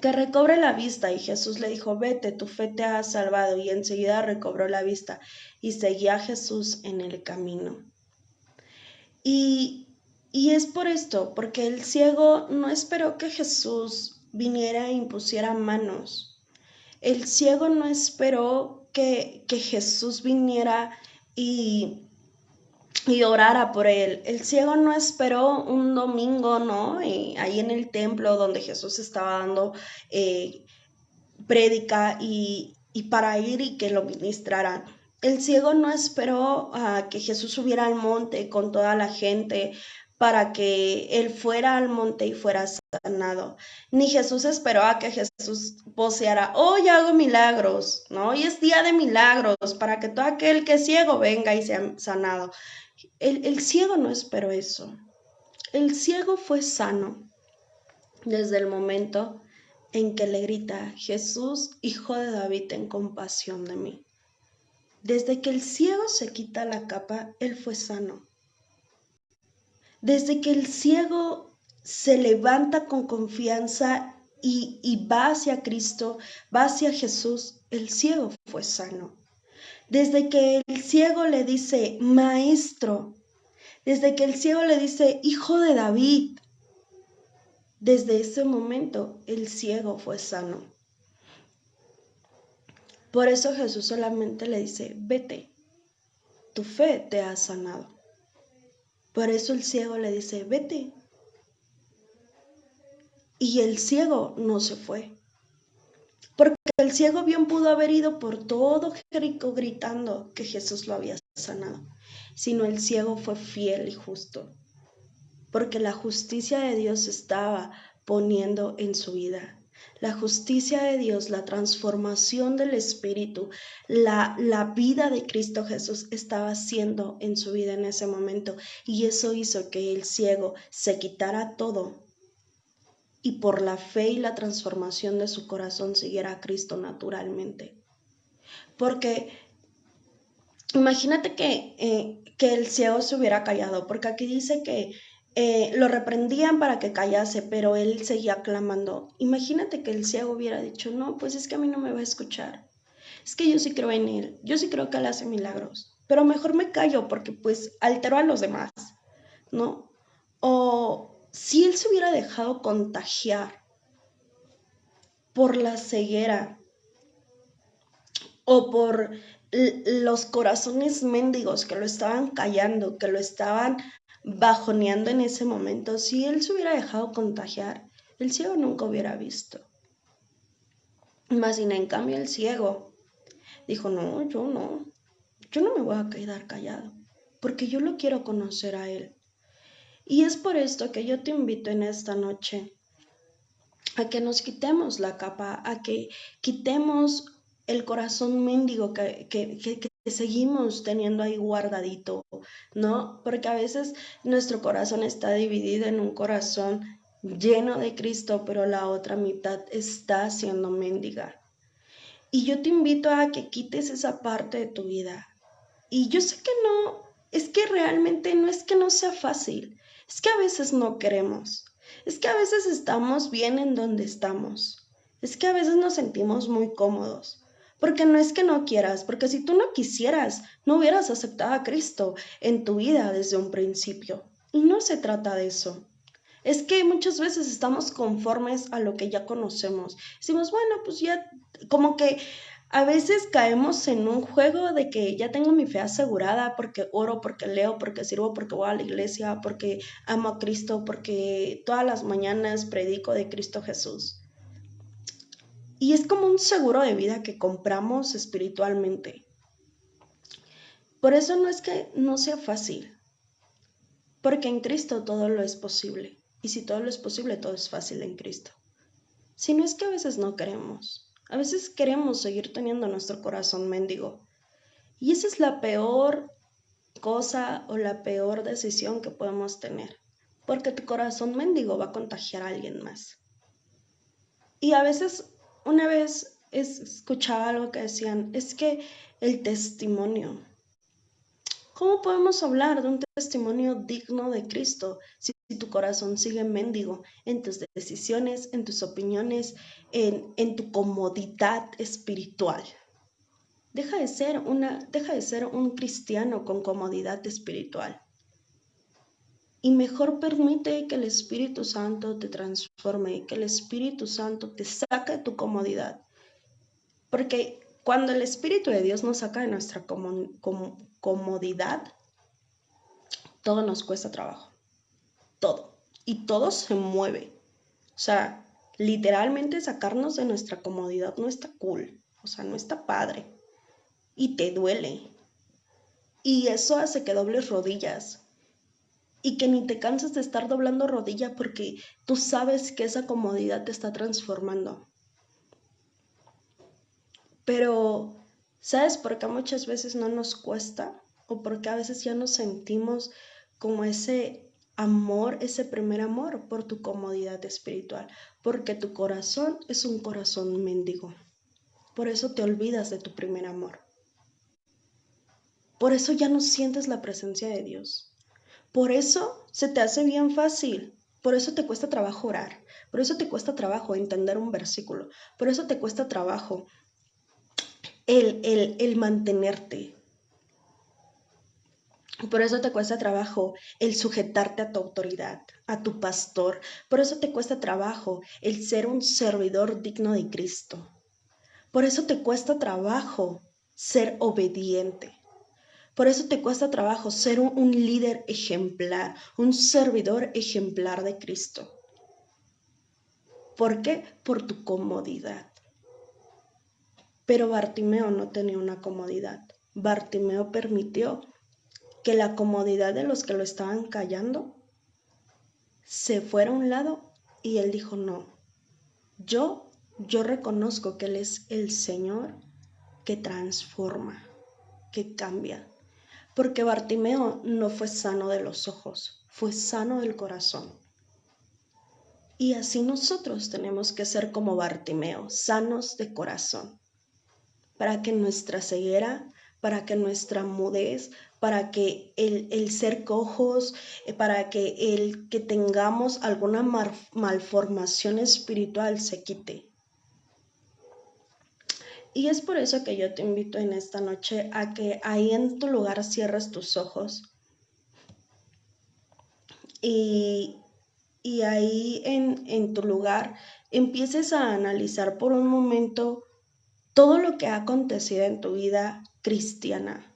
que recobre la vista. Y Jesús le dijo, vete, tu fe te ha salvado. Y enseguida recobró la vista y seguía a Jesús en el camino. Y es por esto, porque el ciego no esperó que Jesús viniera e impusiera manos. El ciego no esperó que Jesús viniera y orara por él. El ciego no esperó un domingo, ¿no? Ahí en el templo donde Jesús estaba dando prédica y para ir y que lo ministraran. El ciego no esperó a que Jesús subiera al monte con toda la gente para que él fuera al monte y fuera sanado. Ni Jesús esperó a que Jesús voceara, hoy hago milagros, ¿no? Hoy es día de milagros para que todo aquel que es ciego venga y sea sanado. El ciego no esperó eso. El ciego fue sano desde el momento en que le grita, Jesús, hijo de David, ten compasión de mí. Desde que el ciego se quita la capa, él fue sano. Desde que el ciego se levanta con confianza y va hacia Cristo, va hacia Jesús, el ciego fue sano. Desde que el ciego le dice, Maestro, desde que el ciego le dice, Hijo de David, desde ese momento el ciego fue sano. Por eso Jesús solamente le dice, vete, tu fe te ha sanado. Por eso el ciego le dice, vete. Y el ciego no se fue. Porque el ciego bien pudo haber ido por todo Jericó gritando que Jesús lo había sanado. Sino el ciego fue fiel y justo. Porque la justicia de Dios estaba poniendo en su vida. La justicia de Dios, la transformación del Espíritu, la vida de Cristo Jesús estaba haciendo en su vida en ese momento. Y eso hizo que el ciego se quitara todo y por la fe y la transformación de su corazón siguiera a Cristo naturalmente. Porque imagínate que el ciego se hubiera callado, porque aquí dice que lo reprendían para que callase, pero él seguía clamando. Imagínate que el ciego hubiera dicho, no, pues es que a mí no me va a escuchar. Es que yo sí creo en él, yo sí creo que él hace milagros, pero mejor me callo porque pues altero a los demás, ¿no? O si él se hubiera dejado contagiar por la ceguera o por los corazones mendigos que lo estaban callando, que lo estaban bajoneando en ese momento, si él se hubiera dejado contagiar, el ciego nunca hubiera visto. Más bien, en cambio, el ciego dijo, no, yo no me voy a quedar callado, porque yo lo quiero conocer a él. Y es por esto que yo te invito en esta noche a que nos quitemos la capa, a que quitemos el corazón mendigo que seguimos teniendo ahí guardadito, ¿no? Porque a veces nuestro corazón está dividido en un corazón lleno de Cristo, pero la otra mitad está siendo mendiga. Y yo te invito a que quites esa parte de tu vida. Y yo sé que no, es que realmente no es que no sea fácil, es que a veces no queremos. Es que a veces estamos bien en donde estamos. Es que a veces nos sentimos muy cómodos. Porque no es que no quieras, porque si tú no quisieras, no hubieras aceptado a Cristo en tu vida desde un principio. Y no se trata de eso. Es que muchas veces estamos conformes a lo que ya conocemos. Decimos, bueno, pues ya, como que a veces caemos en un juego de que ya tengo mi fe asegurada porque oro, porque leo, porque sirvo, porque voy a la iglesia, porque amo a Cristo, porque todas las mañanas predico de Cristo Jesús. Y es como un seguro de vida que compramos espiritualmente. Por eso no es que no sea fácil, porque en Cristo todo lo es posible. Y si todo lo es posible, todo es fácil en Cristo. Si no es que a veces no queremos. A veces queremos seguir teniendo nuestro corazón mendigo. Y esa es la peor cosa o la peor decisión que podemos tener. Porque tu corazón mendigo va a contagiar a alguien más. Y a veces, una vez escuchaba algo que decían, es que el testimonio. ¿Cómo podemos hablar de un testimonio digno de Cristo si tu corazón sigue mendigo en tus decisiones, en tus opiniones, en tu comodidad espiritual? Deja de ser un cristiano con comodidad espiritual. Y mejor permite que el Espíritu Santo te transforme, que el Espíritu Santo te saque de tu comodidad. Porque cuando el Espíritu de Dios nos saca de nuestra comodidad, todo nos cuesta trabajo. Todo. Y todo se mueve. O sea, literalmente sacarnos de nuestra comodidad no está cool. O sea, no está padre. Y te duele. Y eso hace que dobles rodillas. Y que ni te canses de estar doblando rodilla porque tú sabes que esa comodidad te está transformando. Pero, ¿sabes por qué muchas veces no nos cuesta? O porque a veces ya nos sentimos como ese amor, ese primer amor por tu comodidad espiritual. Porque tu corazón es un corazón mendigo. Por eso te olvidas de tu primer amor. Por eso ya no sientes la presencia de Dios. Por eso se te hace bien fácil. Por eso te cuesta trabajo orar. Por eso te cuesta trabajo entender un versículo. Por eso te cuesta trabajo el mantenerte. Por eso te cuesta trabajo el sujetarte a tu autoridad, a tu pastor. Por eso te cuesta trabajo el ser un servidor digno de Cristo. Por eso te cuesta trabajo ser obediente. Por eso te cuesta trabajo ser un líder ejemplar, un servidor ejemplar de Cristo. ¿Por qué? Por tu comodidad. Pero Bartimeo no tenía una comodidad. Bartimeo permitió que la comodidad de los que lo estaban callando se fuera a un lado y él dijo, no, yo reconozco que Él es el Señor que transforma, que cambia. Porque Bartimeo no fue sano de los ojos, fue sano del corazón. Y así nosotros tenemos que ser como Bartimeo, sanos de corazón, para que nuestra ceguera, para que nuestra mudez, para que el ser cojos, para que el que tengamos alguna malformación espiritual se quite. Y es por eso que yo te invito en esta noche a que ahí en tu lugar cierres tus ojos y ahí en tu lugar empieces a analizar por un momento todo lo que ha acontecido en tu vida cristiana,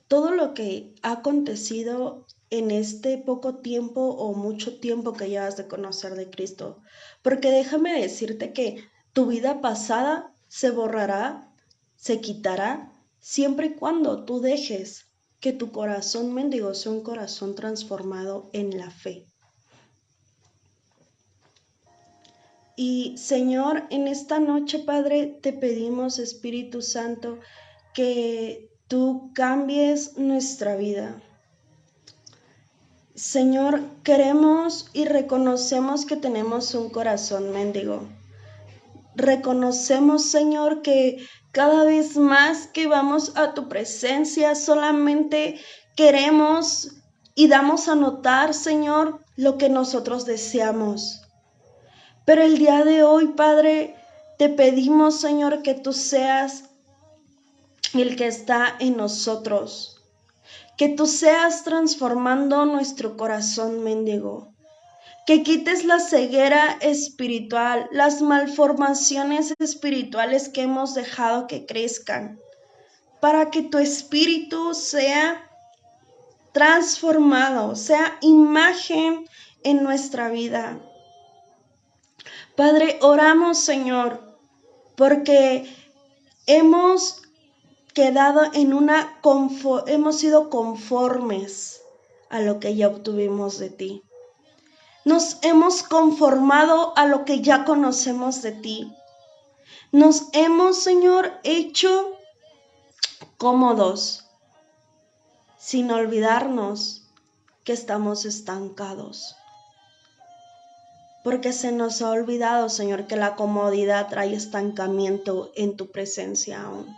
todo lo que ha acontecido en este poco tiempo o mucho tiempo que llevas de conocer de Cristo. Porque déjame decirte que tu vida pasada se borrará, se quitará, siempre y cuando tú dejes que tu corazón mendigo sea un corazón transformado en la fe. Y Señor, en esta noche, Padre, te pedimos, Espíritu Santo, que tú cambies nuestra vida. Señor, queremos y reconocemos que tenemos un corazón mendigo. Reconocemos, Señor, que cada vez más que vamos a tu presencia solamente queremos y damos a notar, Señor, lo que nosotros deseamos. Pero el día de hoy, Padre, te pedimos, Señor, que tú seas el que está en nosotros. Que tú seas transformando nuestro corazón mendigo. Que quites la ceguera espiritual, las malformaciones espirituales que hemos dejado que crezcan. Para que tu espíritu sea transformado, sea imagen en nuestra vida. Padre, oramos, Señor, porque hemos quedado hemos sido conformes a lo que ya obtuvimos de ti. Nos hemos conformado a lo que ya conocemos de ti. Nos hemos, Señor, hecho cómodos, sin olvidarnos que estamos estancados. Porque se nos ha olvidado, Señor, que la comodidad trae estancamiento en tu presencia aún.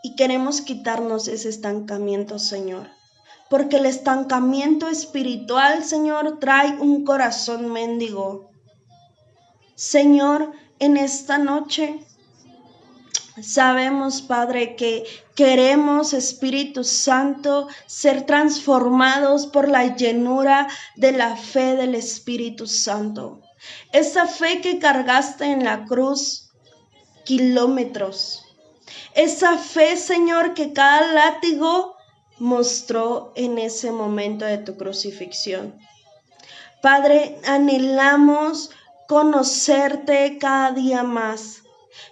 Y queremos quitarnos ese estancamiento, Señor. Porque el estancamiento espiritual, Señor, trae un corazón mendigo. Señor, en esta noche sabemos, Padre, que queremos, Espíritu Santo, ser transformados por la llenura de la fe del Espíritu Santo. Esa fe que cargaste en la cruz kilómetros. Esa fe, Señor, que cada látigo mostró en ese momento de tu crucifixión. Padre, anhelamos conocerte cada día más.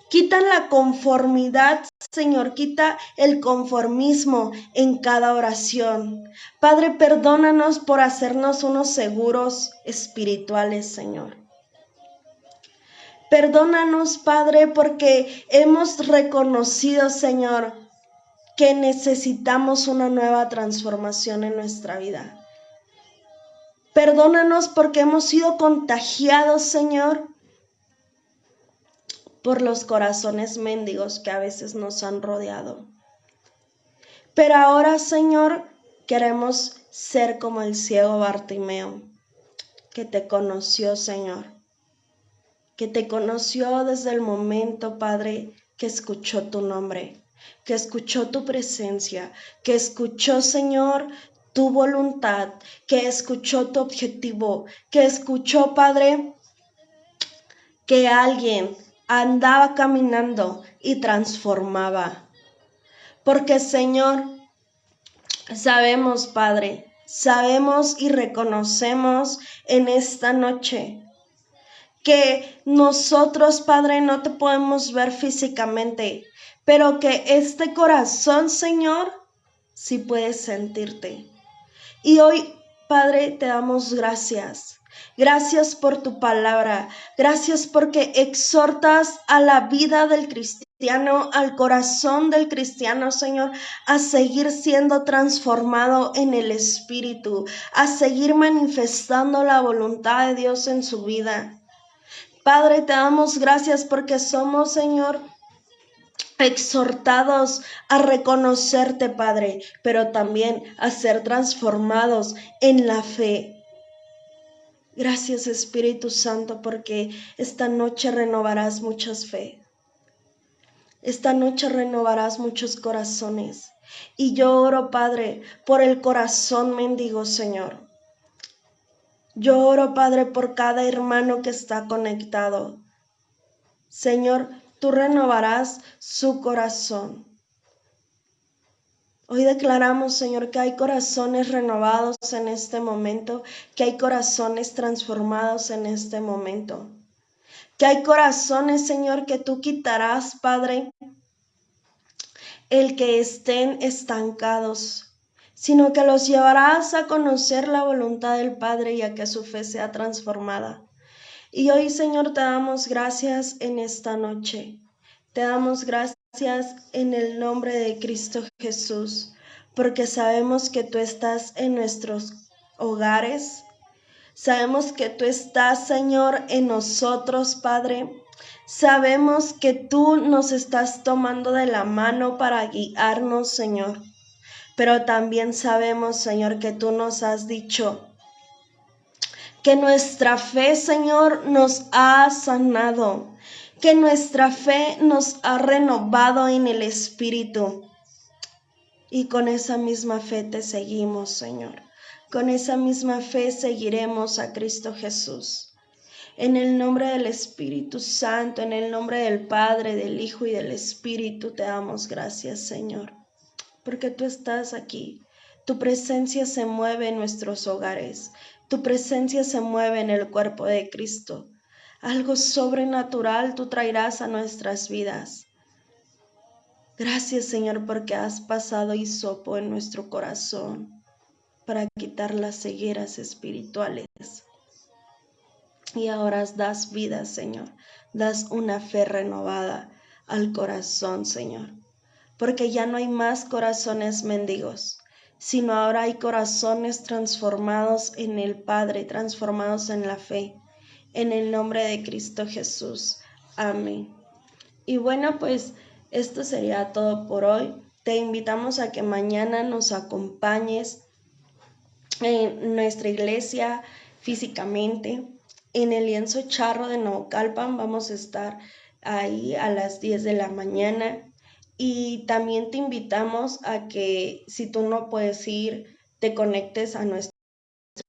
Quita la conformidad, Señor, quita el conformismo en cada oración. Padre, perdónanos por hacernos unos seguros espirituales, Señor. Perdónanos, Padre, porque hemos reconocido, Señor, que necesitamos una nueva transformación en nuestra vida. Perdónanos porque hemos sido contagiados, Señor, por los corazones mendigos que a veces nos han rodeado. Pero ahora, Señor, queremos ser como el ciego Bartimeo, que te conoció, Señor, que te conoció desde el momento, Padre, que escuchó tu nombre, que escuchó tu presencia, que escuchó, Señor, tu voluntad, que escuchó tu objetivo, que escuchó, Padre, que alguien andaba caminando y transformaba. Porque, Señor, sabemos, Padre, sabemos y reconocemos en esta noche que nosotros, Padre, no te podemos ver físicamente, pero que este corazón, Señor, sí puede sentirte. Y hoy, Padre, te damos gracias. Gracias por tu palabra. Gracias porque exhortas a la vida del cristiano, al corazón del cristiano, Señor, a seguir siendo transformado en el Espíritu, a seguir manifestando la voluntad de Dios en su vida. Padre, te damos gracias porque somos, Señor, exhortados a reconocerte, Padre, pero también a ser transformados en la fe. Gracias, Espíritu Santo, porque esta noche renovarás muchas fe. Esta noche renovarás muchos corazones. Y yo oro, Padre, por el corazón mendigo, Señor. Yo oro, Padre, por cada hermano que está conectado. Señor, tú renovarás su corazón. Hoy declaramos, Señor, que hay corazones renovados en este momento, que hay corazones transformados en este momento, que hay corazones, Señor, que tú quitarás, Padre, el que estén estancados, sino que los llevarás a conocer la voluntad del Padre y a que su fe sea transformada. Y hoy, Señor, te damos gracias en esta noche. Te damos gracias en el nombre de Cristo Jesús, porque sabemos que tú estás en nuestros hogares. Sabemos que tú estás, Señor, en nosotros, Padre. Sabemos que tú nos estás tomando de la mano para guiarnos, Señor. Pero también sabemos, Señor, que tú nos has dicho que nuestra fe, Señor, nos ha sanado, que nuestra fe nos ha renovado en el Espíritu. Y con esa misma fe te seguimos, Señor. Con esa misma fe seguiremos a Cristo Jesús. En el nombre del Espíritu Santo, en el nombre del Padre, del Hijo y del Espíritu, te damos gracias, Señor, porque tú estás aquí. Tu presencia se mueve en nuestros hogares. Tu presencia se mueve en el cuerpo de Cristo. Algo sobrenatural tú traerás a nuestras vidas. Gracias, Señor, porque has pasado hisopo en nuestro corazón para quitar las cegueras espirituales. Y ahora das vida, Señor. Das una fe renovada al corazón, Señor. Porque ya no hay más corazones mendigos, sino ahora hay corazones transformados en el Padre, transformados en la fe. En el nombre de Cristo Jesús. Amén. Y bueno, pues esto sería todo por hoy. Te invitamos a que mañana nos acompañes en nuestra iglesia físicamente. En el lienzo charro de Naucalpan vamos a estar ahí a las 10 de la mañana. Y también te invitamos a que si tú no puedes ir, te conectes a nuestro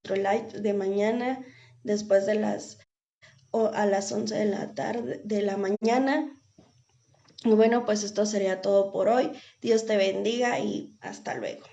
live de mañana después de a las 11 de la mañana. Y bueno, pues esto sería todo por hoy. Dios te bendiga y hasta luego.